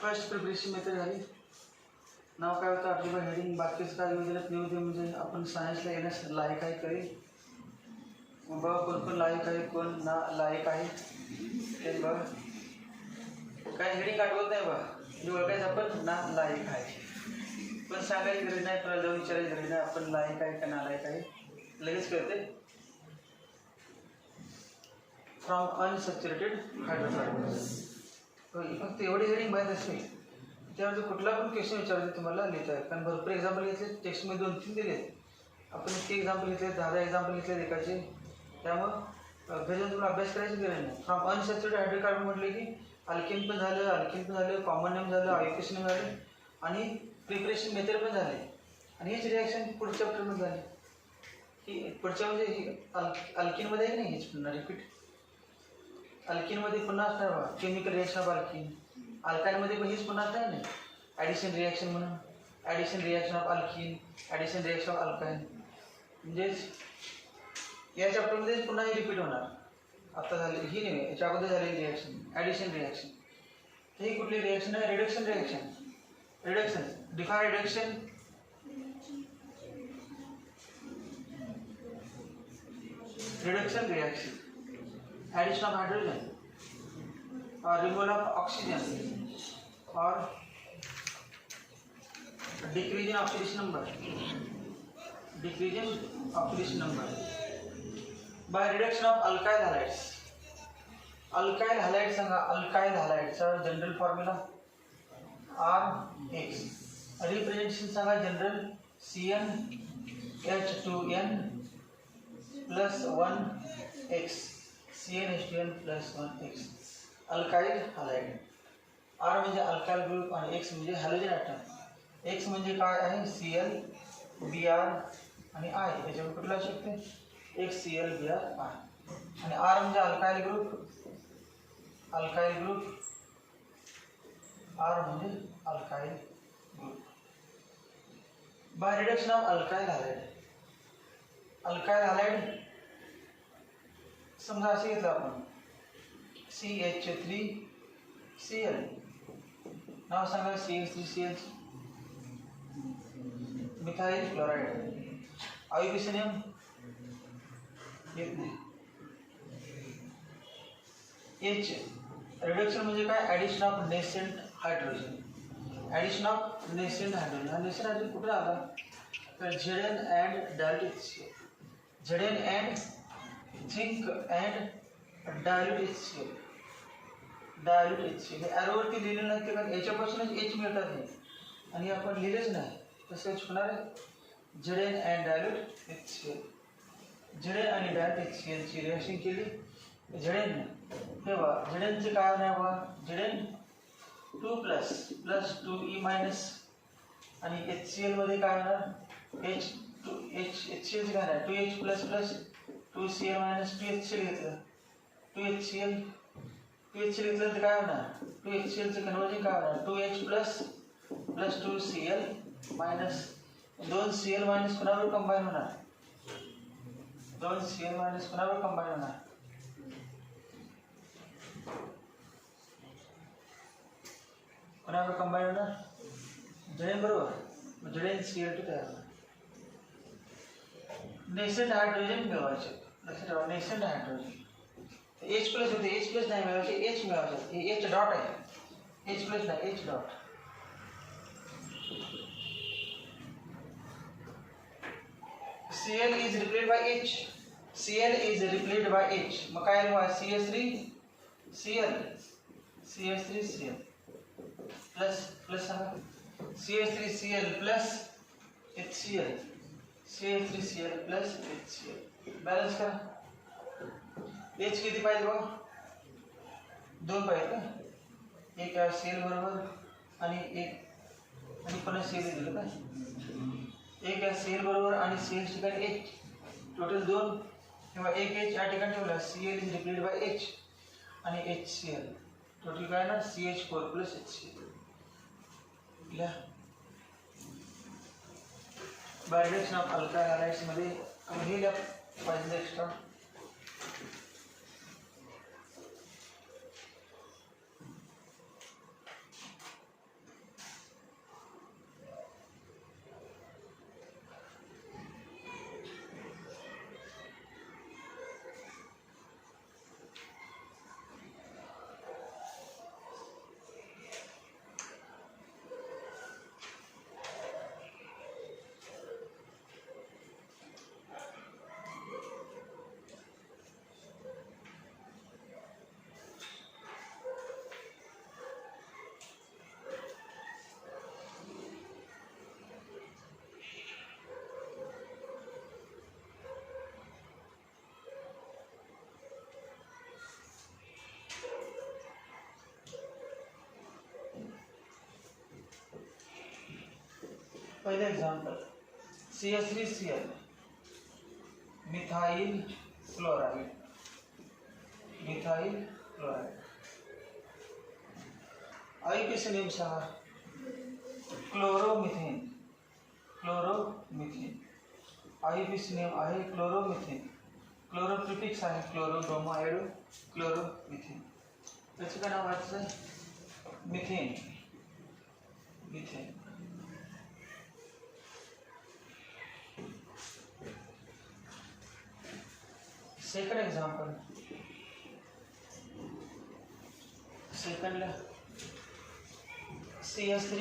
First preparation method झाली. नाव काय होतं आपली हेडिंग, बाकीचं काय येऊ दिलं येऊ दे, म्हणजे आपण सायन्सला येण्यास लायक आहे करेल. बघा कोण लायक आहे कोण ना लायक आहे ते बघा. काय हेडिंग आठवत नाही बघा, म्हणजे ओळखायचं आपण ना लायक आहे. पण सांगायची गरज नाही, तुला जाऊन विचारायची गरज नाही आपण लायक आहे का नालायक आहे, लगेच कळते. From unsaturated hydrocarbons. फक्त एवढी हेडिंग माहीत असते, त्यावर कुठला पण क्वेश्चन विचारते तुम्हाला लिहिता आहे. कारण भरपूर एक्झाम्पल घेतले, टेक्स्टमध्ये 2-3 दिले, आपण इतके एक्झाम्पल घेतले, 10 एक्झाम्पल घेतले एकाचे. त्यामुळं घरी तुम्हाला अभ्यास करायची गरज नाही. फ्रॉम अनसॅच्युरेटेड हायड्रोकार्बन म्हटले की अल्केन पण झालं, कॉमन नेम झालं, आयोकेशन नेम झालं आणि प्रिपरेशन मेथड पण झाले. आणि हीच रिॲक्शन पुढच्या चॅप्टरमध्ये झाली. ही पुढच्या म्हणजे अल्किनमध्ये आहे नाही, हीच पुन्हा रिपीट. अल्किनमध्ये पुन्हा असणार बघा केमिकल रिॲक्शन ऑफ अल्किन. अल्काइनमध्ये पण हीच पुन्हा असणार नाही, ॲडिशन रिॲक्शन म्हणून. Addition reaction of alkene, addition reaction of alkyne. म्हणजेच या चॅप्टरमध्येच पुन्हा ही रिपीट होणार. आता झाली ही नाही, याच्या अगोदर झालेली रिॲक्शन ॲडिशन रिॲक्शन. ही कुठली रिॲक्शन आहे? Reduction reaction. Reduction define reduction. Reduction reaction, addition of hydrogen or removal of oxygen or decrease in oxidation number, by reduction of alkyl halides. Alkyl halide सांगा. अल्काइल हॅलाइडचा general formula RX. Representation सांगा general CnH2n plus 1x. CnH2n plus 1x. Alkyl halide. R म्हणजे alkyl group आणि X म्हणजे halogen atom. X म्हणजे काय आहे? Cl, Br आणि I. याच्यावर कुठला शकते? XCl, Br, I. आणि R म्हणजे अल्काइल ग्रुप. R म्हणजे alkyl group. By reduction of alkyl halide. Alkyl halide समजा असे घेतलं आपण CH3Cl. नाव सांगा CH3Cl. Methyl chloride. आयोकेशन नेम येत नाही. H रिडक्शन म्हणजे काय? Addition of nascent hydrogen. Addition of nascent hydrogen. हा नेसेंट हायड्रोजन कुठे आला? तर Zn and dilute HCl. Zn and zinc and dilute HCl. हे ॲरोवरती लिहिलेलं नाही ते, कारण याच्यापासूनच H मिळतात हे, आणि आपण लिहिलेच नाही. तसंच होणार आहे. Zn and dilute HCl. Zn आणि डायल्यूट HCl ची रिॲक्शन केली. Zn हे बघा, Znचे काय नाही बघा, Zn 2 प्लस 2E मायनस, आणि HCl मध्ये काय होणार? HCl काय नाही, 2H plus 2Cl minus 2HCl घेतलं. 2HCl घेतलं तर काय होणार? 2HClचं कन्वर्जन काय होणार? 2H plus 2Cl minus 2Cl minus कोणावर कंबाईन होणार? 2Cl मायनस कोणावर कंबाईन होणार? कोणावर कंबाईन होणार? Zn बरोबर. Zn Cl2 तयार होणार. नेसेंट हायड्रोजन मिळवायचे. लक्षात ठेवा, नेसेंट हायड्रोजन. H प्लस होते, H प्लस नाही मिळवायचे, H मिळवायचे. हे H डॉट आहे, H प्लस नाही, H dot. Cl is replaced by H. Cl is replaced by H. मग काय लिहू? CH3Cl प्लस सांगा CH3Cl plus HCl. CH3Cl plus HCl. Balance करा. H किती पाहिजे बघा? 2 पाहिजे का? एक Cl बरोबर आणि पुन्हा Cl दिलं का? एक Cl बरोबर आणि Cl ठिकाणी H, टोटल 2 किंवा एक H या ठिकाणी ठेवला. Cl is replaced by H आणि HCl. टोटल काय ना CH4 plus HCl. By reduction of alkyl halides मध्ये हे घ्या पाहिजे एक्स्ट्रा. पहले example CH3Cl methyl chloride, methyl chloride. IUPAC name सांगा, क्लोरोमिथेन, क्लोरोमिथेन। IUPAC नेम आहे क्लोरोमिथेन, क्लोरो प्रिफिक्स आहे क्लोरो, ब्रोमो, आयडो, क्लोरोमिथेन। त्याचं काय नाव वाचायचं? Methane, methane. Second example, second CH3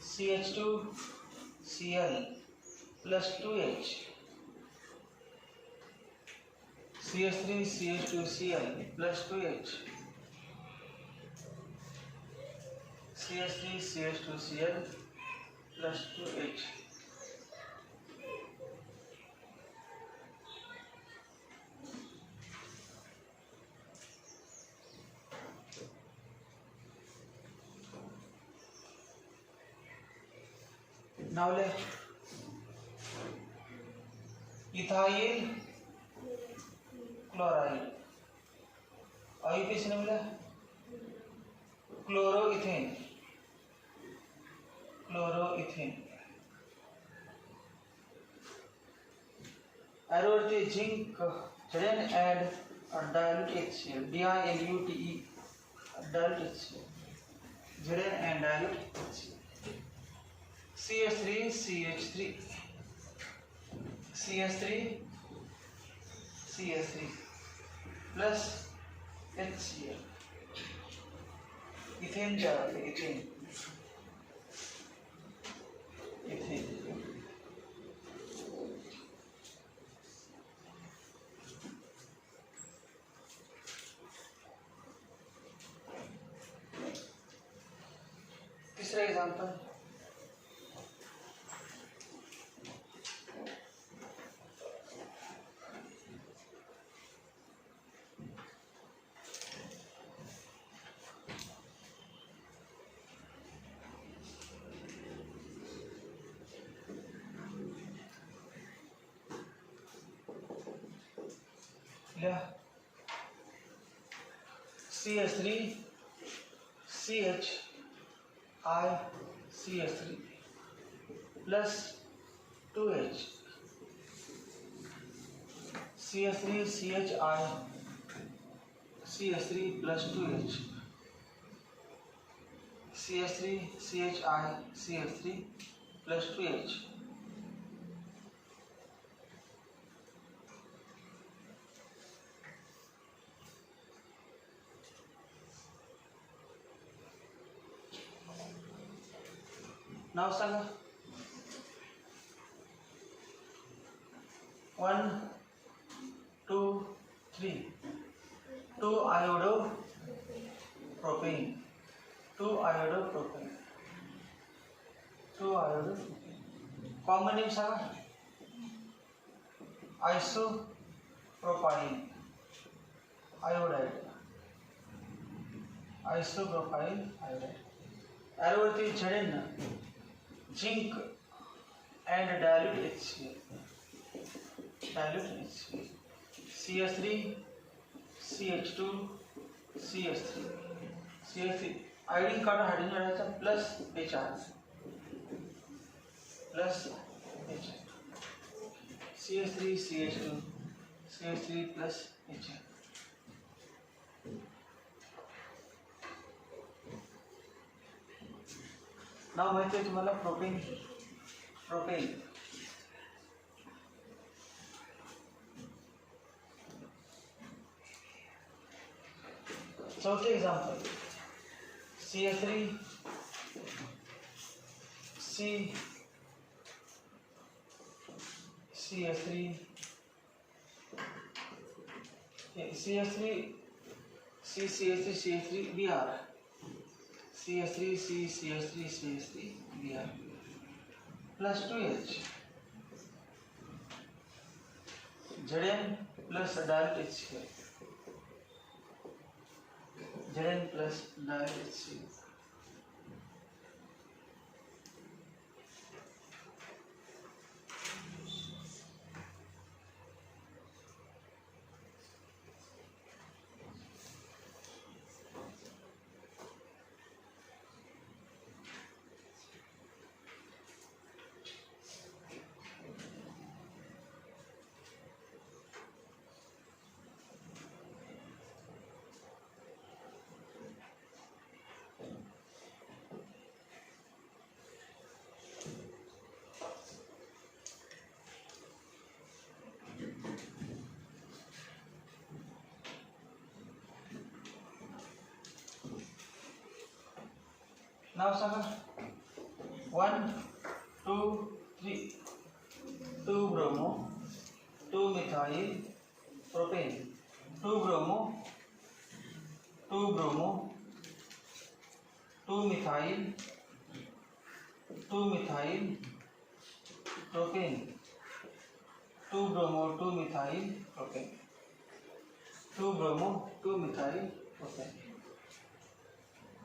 CH2 Cl plus 2H, CH3 CH2 Cl plus 2H, CH3 CH2 Cl plus 2H। नाव ले ethyl chloride, IUPAC name ले chloroethane, chloroethane. एरोवरती zinc Z N and dilute HCl, DILUTE dilute HCl, Z N and dilute HCl। CH3 CH3 CH3 CH3 plus HCl, ethane तयार होते, ethane, ethane. तीसरा example, CH3 CHI CH3 plus 2H, CH3 CHI CH3 plus 2H, CH3 CHI CH3 plus 2H। नाव सांगा, 1 2 3, 2 iodo propane, 2 iodo propane, 2 iodo propane. Common name सांगा, isopropyl iodide, isopropyl iodide. एरोवरती Z N zinc and dilute HCl, dilute HCl, CH3 CH2 CH3 CH3, iodine काढून hydrogen जोडायचा plus HR, plus HR, CH3 CH2 CH3 plus HR। नाव माहिती आहे तुम्हाला, propane, propane. चौथे example, CH3 CH3 CH3 CH3 Br, CH3 CH3 Br plus 2H, Zn plus dilute HCl, Zn plus dilute HCl। नाव सांगा. 1 2 3. 2 bromo 2 methyl propane. 2 bromo 2 bromo 2 methyl 2 methyl propane. 2 bromo 2 methyl propane. 2 bromo 2 methyl propane.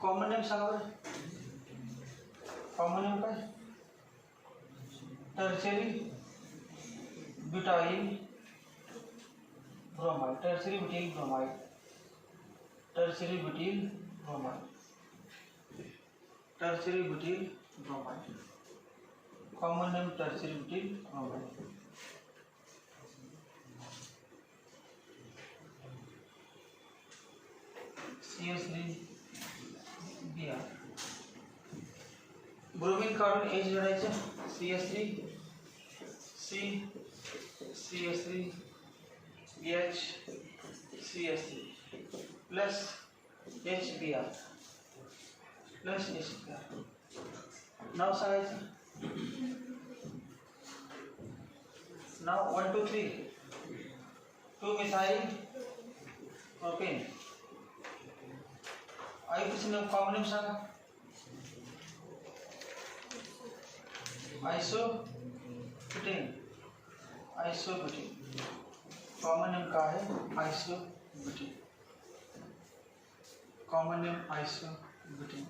Common name सांगा बरं. Common name काय? Tertiary butyl bromide. Tertiary butyl bromide. Tertiary butyl bromide. Tertiary butyl bromide. Common name tertiary butyl bromide. CH3Br. Bromine काढून H जोडायचं. CH3 C CH3 H CH3 plus HBr plus HBr. नाव सांगायचं. नाव 1 2 3. 2 methyl propane. Iso name common name सांगा. Isobutane. Isobutane. Common name का है? Isobutane. Common name isobutane.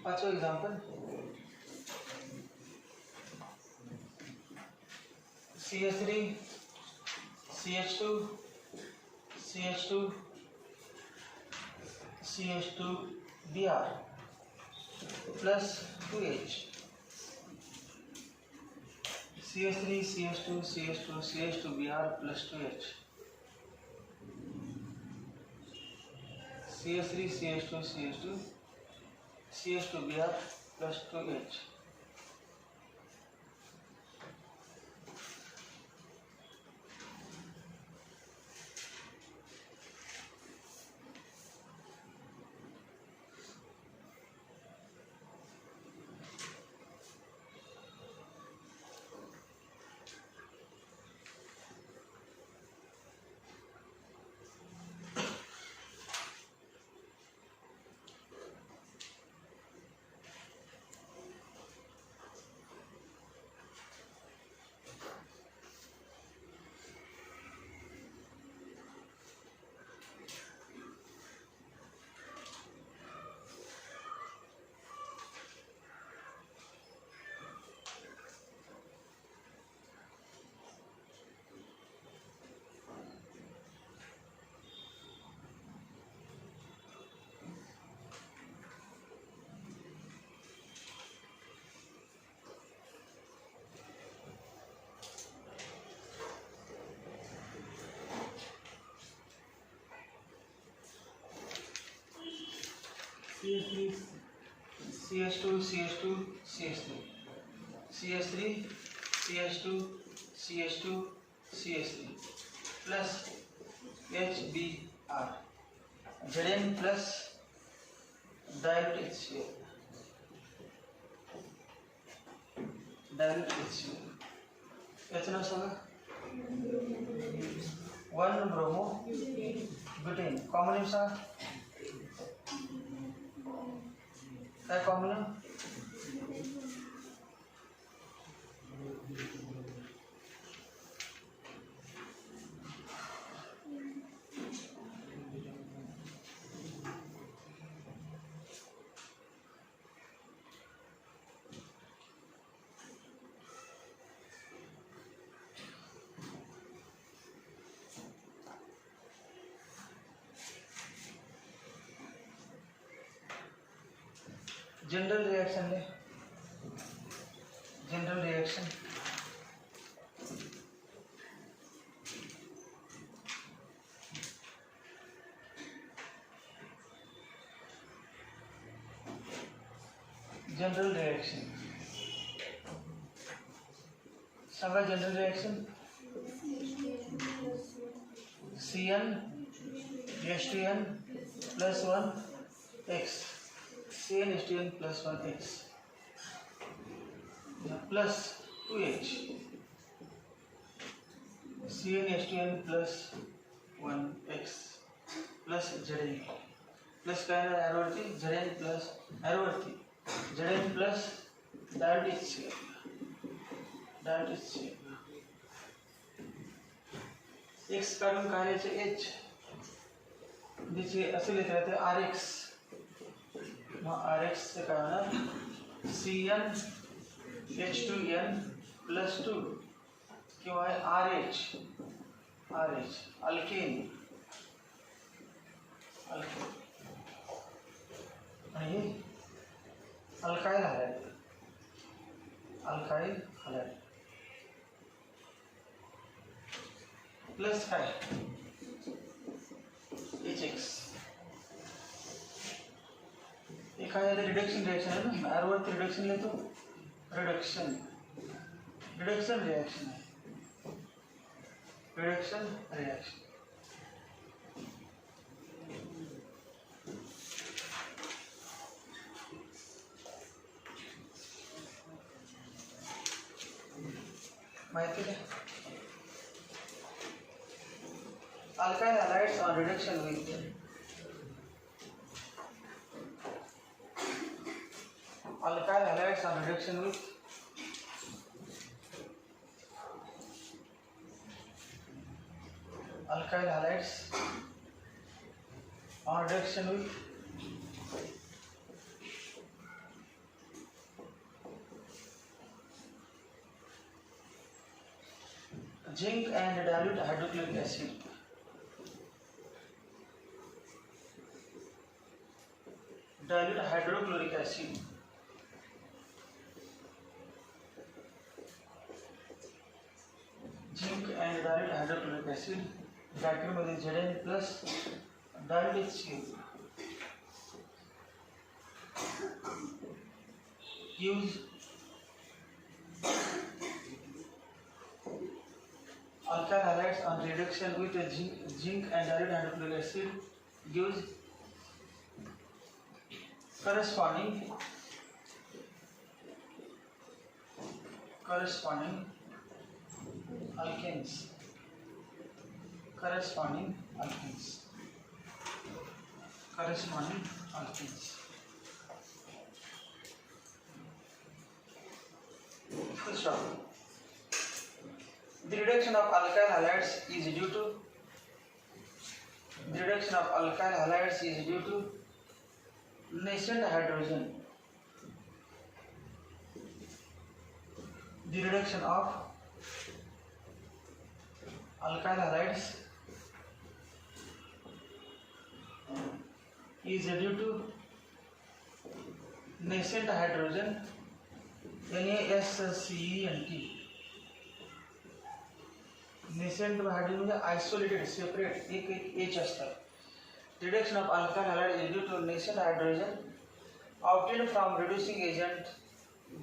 पांचवा example. CH3 CH2 CH2 CH2Br plus 2H. CH3 CH2 CH2 CH2Br plus 2H. CH3 CH2 CH2 CH2Br plus 2H. CH3 CH2 CH2 CH3 CH3 CH2 CH2 CH3 plus HBr. Zn plus dilute HCl. dilute HCl. याचं नाव सांगा. 1 bromo butane. Common name सांगा. काय common name? General reaction ले. General reaction general reaction सांगा. General reaction CnH2n plus 1x CnH2n plus 1x plus 2H CnH2n plus 1x plus Zn plus काय ॲरोवरती Zn plus ॲरोवरती Zn plus direct x काढून काय लिहायचं h जिथे असे लिहिता येते Rx मग Rx चे काय होणार CnH2n plus 2 किंवा RH अल्केन आणि अल्काइल हॅलाइड प्लस काय HX हे काय रिडक्शन रिएक्शन आहे ना. ॲरोवरती रिडक्शन लिहितो रिडक्शन रिएक्शन माहिती आहे. Alkyl halides on reduction with alkyl halides on reduction with alkyl halides on reduction with zinc and dilute hydrochloric acid. Dilute hydrochloric acid zinc and dilute hydrochloric acid bracket मध्ये Zn plus dilute HCl gives alkyl halides on reduction with zinc and dilute hydrochloric acid gives corresponding alkanes. Full stop. The reduction of alkyl halides is due to nascent hydrogen. The reduction of alkyl halides is due to nascent hydrogen NaSCENT. nascent hydrogen म्हणजे isolated separate एक H असतात. Reduction of alkyl halide is due to nascent hydrogen obtained from reducing agent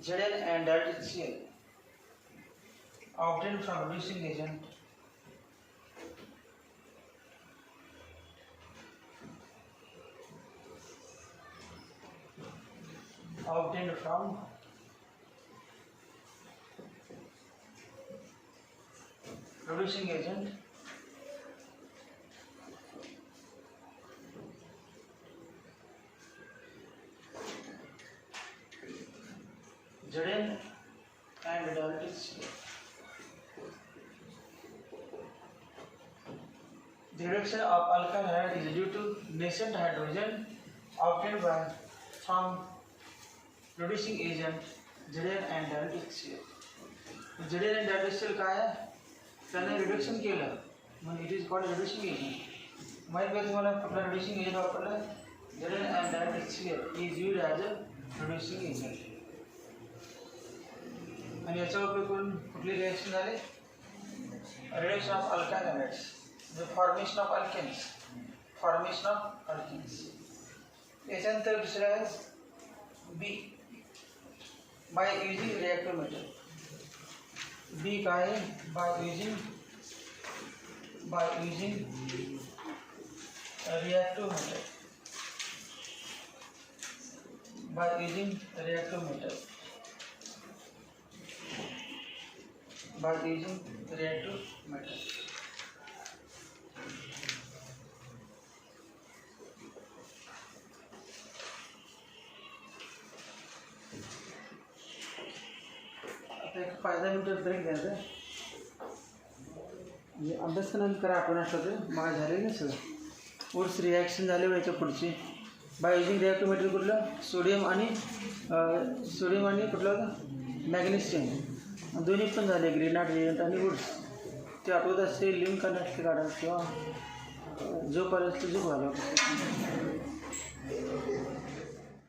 Zn and dilute HCl. Obtained from reducing agent Zn and dilute HCl. The reduction of alkyl halide is due to nascent hydrogen obtained from reducing agent Zn and dilute HCl. Zn and dilute HCl काय आहे? त्याने reduction केलं म्हणजे it is called reducing agent. माहिती आहे तुम्हाला कुठला reducing agent वापरला? Zn and dilute HCl is used as a reducing agent. आणि याचा उपयोग करून कुठली रिएक्शन झाली? Reduction of alkyl halides. The formation of alkenes. याच्यानंतर दुसरं आहे B by using reactive method. B काय आहे? By using reactive method. By using reactive method. By using reactive method. आता एक 5 मिनिट ब्रेक घ्यायचा. अभ्यास करा आपण असं मला झाले नाही सगळं. वुड्स रिॲक्शन झाले याच्या पुढची. बाय युजिंग रिॲक्टिव्ह मटेरियल कुठलं? सोडियम आणि कुठलं होतं? मॅग्नेशियम. दोन्ही पण झाले, ग्रेनाइट रिएजंट आणि वुड्स. ते आठवत असते लिंक करण्यासाठी काढा किंवा जो पर्यंत जो घाला.